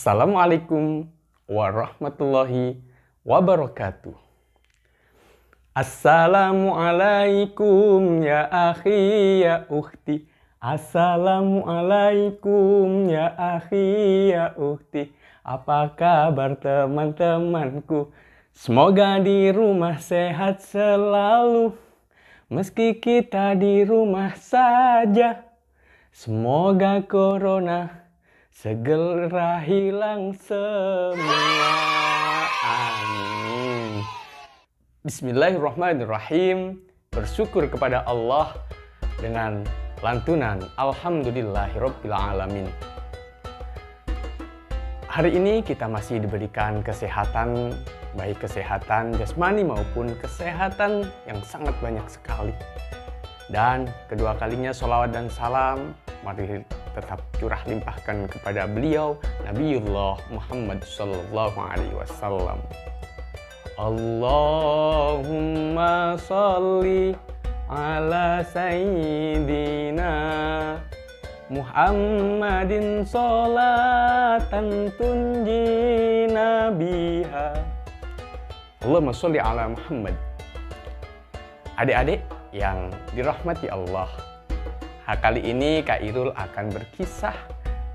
Assalamualaikum warahmatullahi wabarakatuh. Assalamualaikum ya akhi ya ukhti. Assalamualaikum ya akhi ya ukhti. Apa kabar teman-temanku? Semoga di rumah sehat selalu. Meski kita di rumah saja. Semoga corona segera hilang semua. Amin. Bismillahirrahmanirrahim. Bersyukur kepada Allah dengan lantunan Alhamdulillahirrabbilalamin. Hari ini kita masih diberikan kesehatan, baik kesehatan jasmani maupun kesehatan yang sangat banyak sekali. Dan kedua kalinya sholawat dan salam mari tetap curah limpahkan kepada beliau Nabiullah Muhammad sallallahu alaihi wasallam. Allahumma sholli ala sayyidina Muhammadin sholatan tunjina biha. Allahumma sholli ala Muhammad. Adik-adik yang dirahmati Allah, kali ini Kak Irul akan berkisah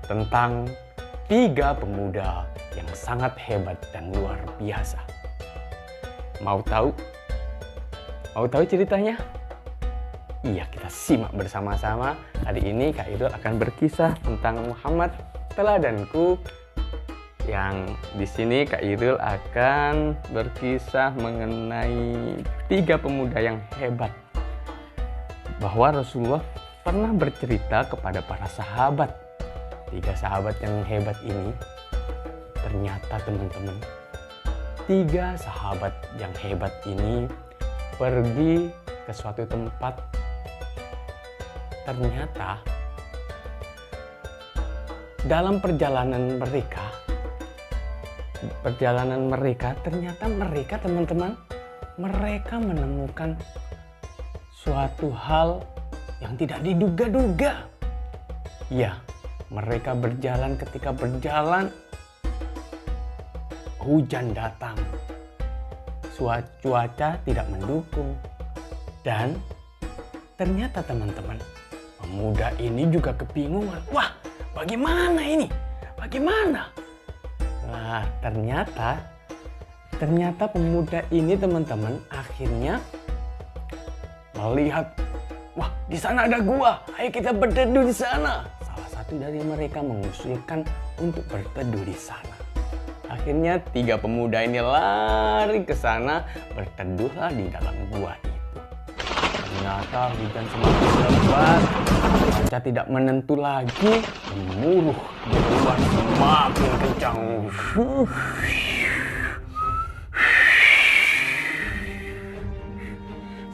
tentang 3 pemuda yang sangat hebat dan luar biasa. Mau tahu? Mau tahu ceritanya? Iya, kita simak bersama-sama. Hari ini Kak Irul akan berkisah tentang Muhammad teladanku. Yang di sini Kak Irul akan berkisah mengenai 3 pemuda yang hebat. Bahwa Rasulullah pernah bercerita kepada para sahabat. 3 sahabat yang hebat ini, ternyata teman-teman, 3 sahabat yang hebat ini pergi ke suatu tempat. Ternyata dalam perjalanan mereka ternyata mereka teman-teman, mereka menemukan suatu hal yang tidak diduga-duga. Ya, mereka ketika berjalan, hujan datang. Cuaca tidak mendukung. Dan ternyata teman-teman, pemuda ini juga kebingungan. Wah, bagaimana ini? Bagaimana? Nah, ternyata pemuda ini teman-teman akhirnya melihat, wah, di sana ada gua. Ayo kita berteduh di sana. Salah satu dari mereka mengusulkan untuk berteduh di sana. Akhirnya 3 pemuda ini lari ke sana, berteduhlah di dalam gua itu. Ternyata hujan semakin lebat, cuaca tidak menentu lagi, gemuruh di luar semakin kencang.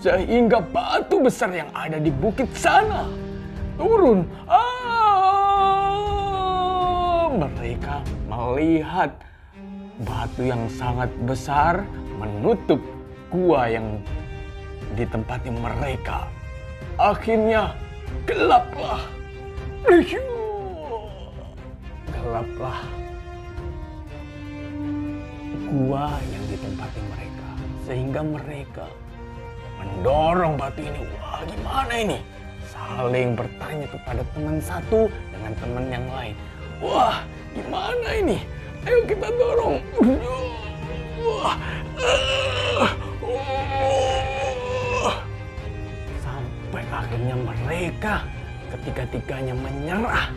Sehingga batu besar yang ada di bukit sana turun. Mereka melihat batu yang sangat besar menutup gua yang ditempati mereka. Akhirnya gelaplah gua yang ditempati mereka, sehingga mereka mendorong batu ini. Wah, gimana ini? Saling bertanya kepada teman satu dengan teman yang lain. Wah, gimana ini? Ayo kita dorong. Sampai akhirnya mereka ketiga-tiganya menyerah.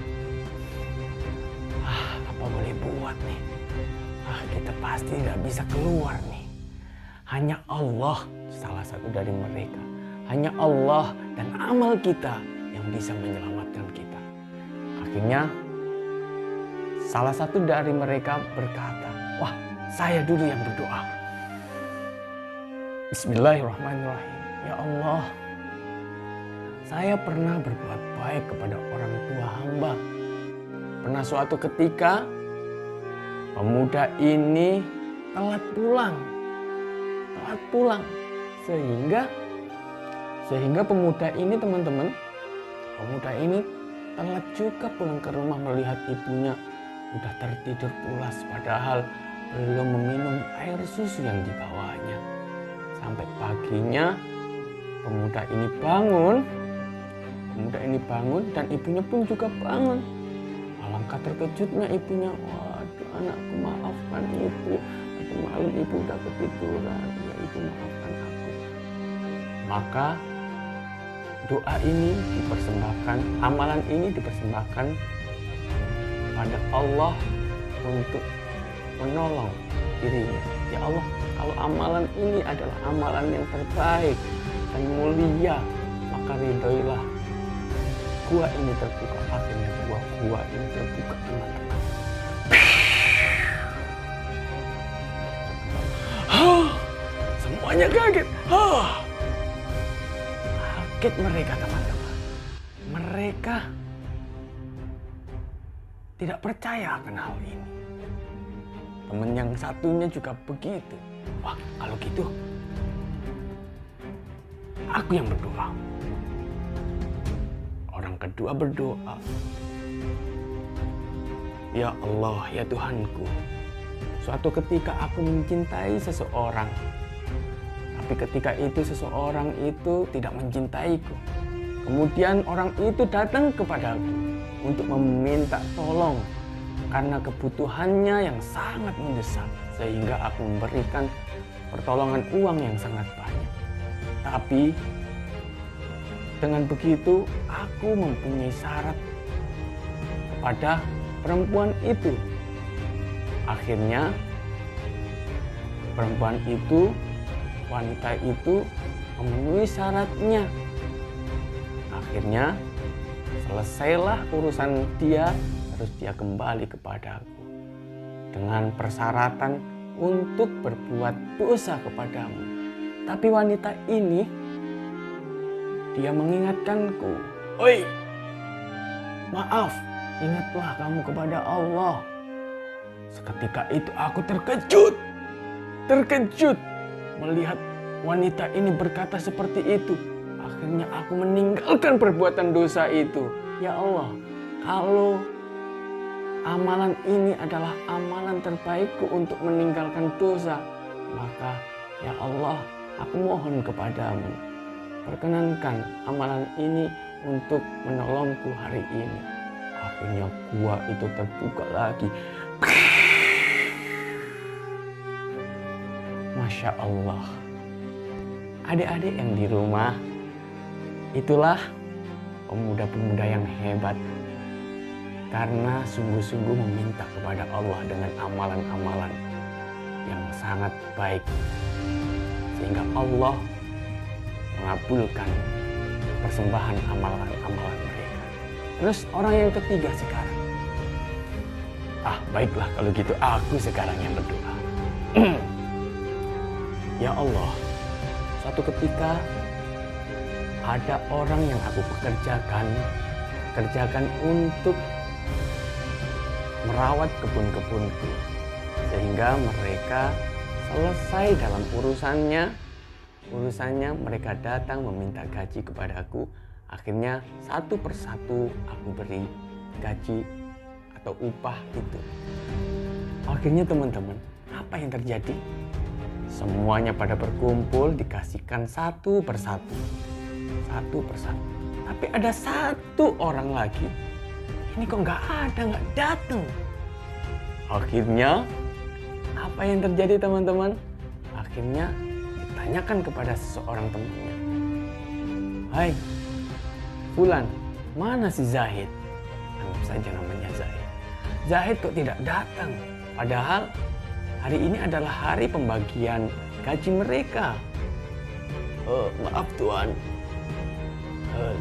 Apa boleh buat nih? Kita pasti tidak bisa keluar nih. Hanya Allah, salah satu dari mereka, hanya Allah dan amal kita yang bisa menyelamatkan kita. Akhirnya salah satu dari mereka berkata, wah, saya dulu yang berdoa. Bismillahirrahmanirrahim. Ya Allah, saya pernah berbuat baik kepada orang tua hamba. Pernah suatu ketika pemuda ini telat pulang. Sehingga pemuda ini teman-teman, telat juga pulang ke rumah melihat ibunya udah tertidur pulas padahal belum meminum air susu yang dibawanya. Sampai paginya pemuda ini bangun dan ibunya pun juga bangun. Alangkah terkejutnya ibunya, waduh anakku, maafkan ibu, tadi malam ibu udah ketiduran, ya ibu maafkan aku. Maka doa ini dipersembahkan, amalan ini dipersembahkan pada Allah untuk menolong dirinya. Ya Allah, kalau amalan ini adalah amalan yang terbaik dan mulia, maka ridhoilah gua ini terbuka. Akhirnya gua ini terbuka, teman-teman. Semuanya kaget. Kaget mereka, teman-teman. Mereka tidak percaya akan hal ini. Teman yang satunya juga begitu. Wah, kalau gitu aku yang berdoa. Orang kedua berdoa, ya Allah, ya Tuhanku, suatu ketika aku mencintai seseorang, tapi ketika itu seseorang itu tidak mencintaiku. Kemudian orang itu datang kepadaku untuk meminta tolong karena kebutuhannya yang sangat mendesak, sehingga aku memberikan pertolongan uang yang sangat banyak. Tapi dengan begitu aku mempunyai syarat kepada perempuan itu. Akhirnya perempuan itu, wanita itu memenuhi syaratnya. Akhirnya selesailah urusan dia, terus dia kembali kepadaku dengan persyaratan untuk berbuat dosa kepadamu. Tapi wanita ini, dia mengingatkanku, oi, maaf, ingatlah kamu kepada Allah. Seketika itu aku terkejut melihat wanita ini berkata seperti itu. Akhirnya aku meninggalkan perbuatan dosa itu. Ya Allah, kalau amalan ini adalah amalan terbaikku untuk meninggalkan dosa, maka ya Allah, aku mohon kepadamu, perkenankan amalan ini untuk menolongku hari ini. Akhirnya gua itu terbuka lagi. Masya Allah. Adik-adik yang di rumah, itulah pemuda-pemuda yang hebat. Karena sungguh-sungguh meminta kepada Allah dengan amalan-amalan yang sangat baik. Sehingga Allah mengabulkan persembahan amalan-amalan mereka. Terus orang yang ketiga sekarang. Baiklah kalau gitu aku sekarang yang berdoa. Ya Allah, suatu ketika ada orang yang aku kerjakan untuk merawat kebun-kebunku. Sehingga mereka selesai dalam urusannya mereka datang meminta gaji kepadaku. Akhirnya satu persatu aku beri gaji atau upah itu. Akhirnya teman-teman, apa yang terjadi? Semuanya pada berkumpul dikasihkan satu persatu. Tapi ada satu orang lagi, ini kok nggak datang. Akhirnya apa yang terjadi teman-teman? Akhirnya ditanyakan kepada seseorang temannya, hai Fulan, mana si Zahid? Anggap saja namanya Zahid. Zahid kok tidak datang? Padahal hari ini adalah hari pembagian gaji mereka. Maaf Tuan,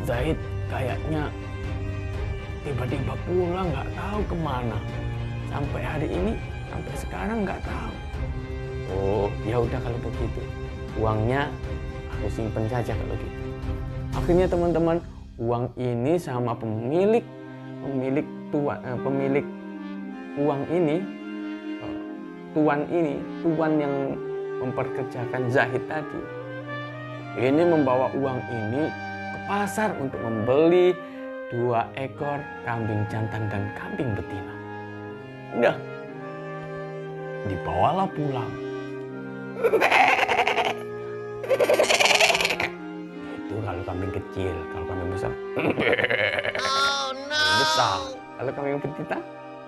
Zahid kayaknya tiba-tiba pulang, nggak tahu kemana. Sampai hari ini, sampai sekarang nggak tahu. Oh, ya udah kalau begitu, uangnya aku simpen saja kalau gitu. Akhirnya teman-teman, uang ini sama pemilik uang ini, tuan yang memperkerjakan Zahid tadi, ini membawa uang ini ke pasar untuk membeli 2 ekor kambing jantan dan kambing betina. Udah, dibawalah pulang. Itu kalau kambing kecil, kalau kambing besar. Oh no. Besar. Kalau kambing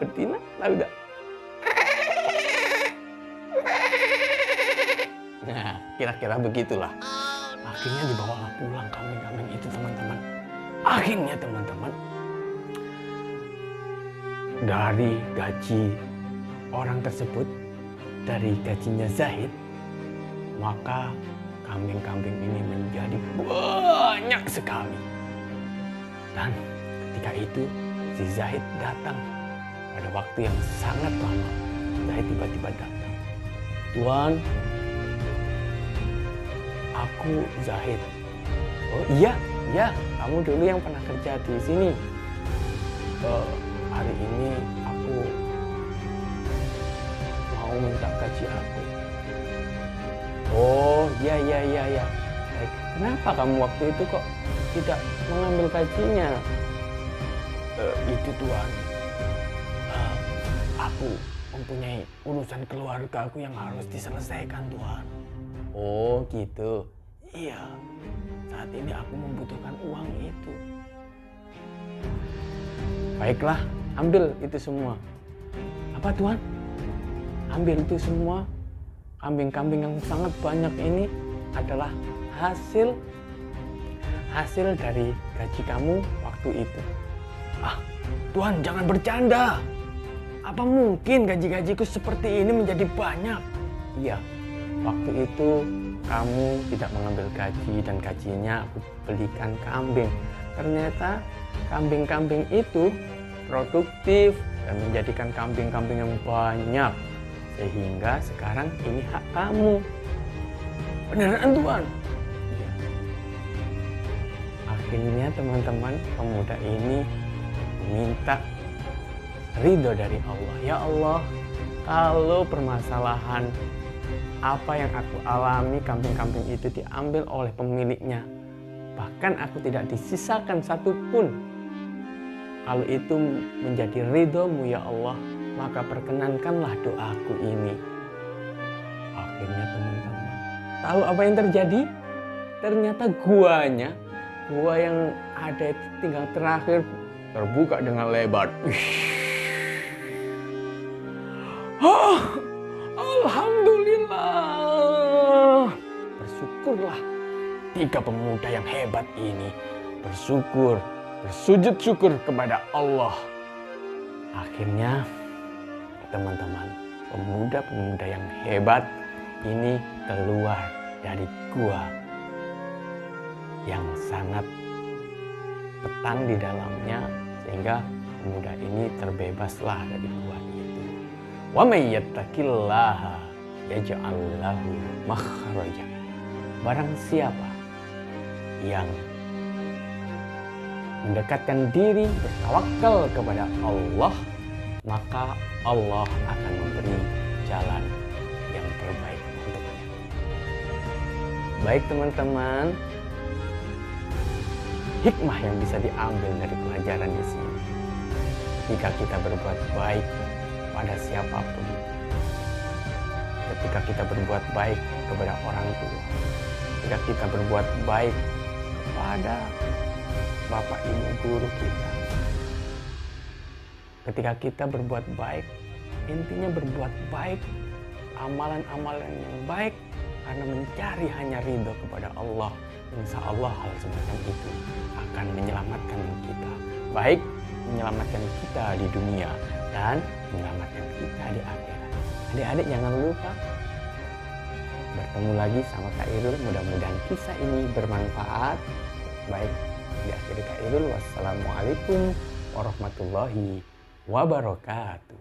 betina, tahu enggak? Nah, kira-kira begitulah. Akhirnya dibawalah pulang kambing-kambing itu, teman-teman. Akhirnya, teman-teman, dari gaji orang tersebut, dari gajinya Zahid, maka kambing-kambing ini menjadi banyak sekali. Dan ketika itu si Zahid datang pada waktu yang sangat lama. Zahid tiba-tiba datang. Tuan, aku Zahid. Oh iya, kamu dulu yang pernah kerja di sini. Hari ini aku mau minta gaji aku. Oh iya. Baik. Kenapa kamu waktu itu kok tidak mengambil gajinya? Itu Tuan, aku mempunyai urusan keluarga aku yang harus diselesaikan, Tuan. Oh gitu. Iya, saat ini aku membutuhkan uang itu. Baiklah, ambil itu semua. Apa Tuan? Ambil itu semua. Kambing-kambing yang sangat banyak ini adalah hasil dari gaji kamu waktu itu. Ah, Tuan jangan bercanda. Apa mungkin gaji-gajiku seperti ini menjadi banyak? Iya, waktu itu kamu tidak mengambil gaji dan gajinya aku belikan kambing. Ternyata kambing-kambing itu produktif dan menjadikan kambing-kambing yang banyak. Sehingga sekarang ini hak kamu. Beneran Tuan? Iya. Akhirnya teman-teman, pemuda ini minta ridho dari Allah. Ya Allah, kalau permasalahan apa yang aku alami, kambing-kambing itu diambil oleh pemiliknya, bahkan aku tidak disisakan satupun. Kalau itu menjadi ridho-Mu ya Allah, maka perkenankanlah doaku ini. Akhirnya teman-teman, tahu apa yang terjadi? Ternyata gua yang ada itu tinggal terakhir terbuka dengan lebar. Alhamdulillah. Bersyukurlah 3 pemuda yang hebat ini. Bersujud syukur kepada Allah. Akhirnya teman-teman, pemuda-pemuda yang hebat ini keluar dari gua yang sangat petang di dalamnya, sehingga pemuda ini terbebaslah dari gua itu. Wa may yattaqillaha yaj'al lahu makhraja. Barang siapa yang mendekatkan diri, bertawakal kepada Allah, maka Allah akan memberi jalan yang terbaik untuknya. Baik teman-teman, hikmah yang bisa diambil dari pelajaran di sini. Ketika kita berbuat baik pada siapapun, ketika kita berbuat baik kepada orang tua, ketika kita berbuat baik kepada bapak ibu guru kita, ketika kita berbuat baik, intinya berbuat baik, amalan-amalan yang baik karena mencari hanya ridho kepada Allah. Insya Allah hal semacam itu akan menyelamatkan kita. Baik menyelamatkan kita di dunia dan menyelamatkan kita di akhirat. Adik-adik jangan lupa bertemu lagi sama Kak Irul. Mudah-mudahan kisah ini bermanfaat. Baik, diakhiri Kak Irul. Wassalamualaikum warahmatullahi wabarakatuh.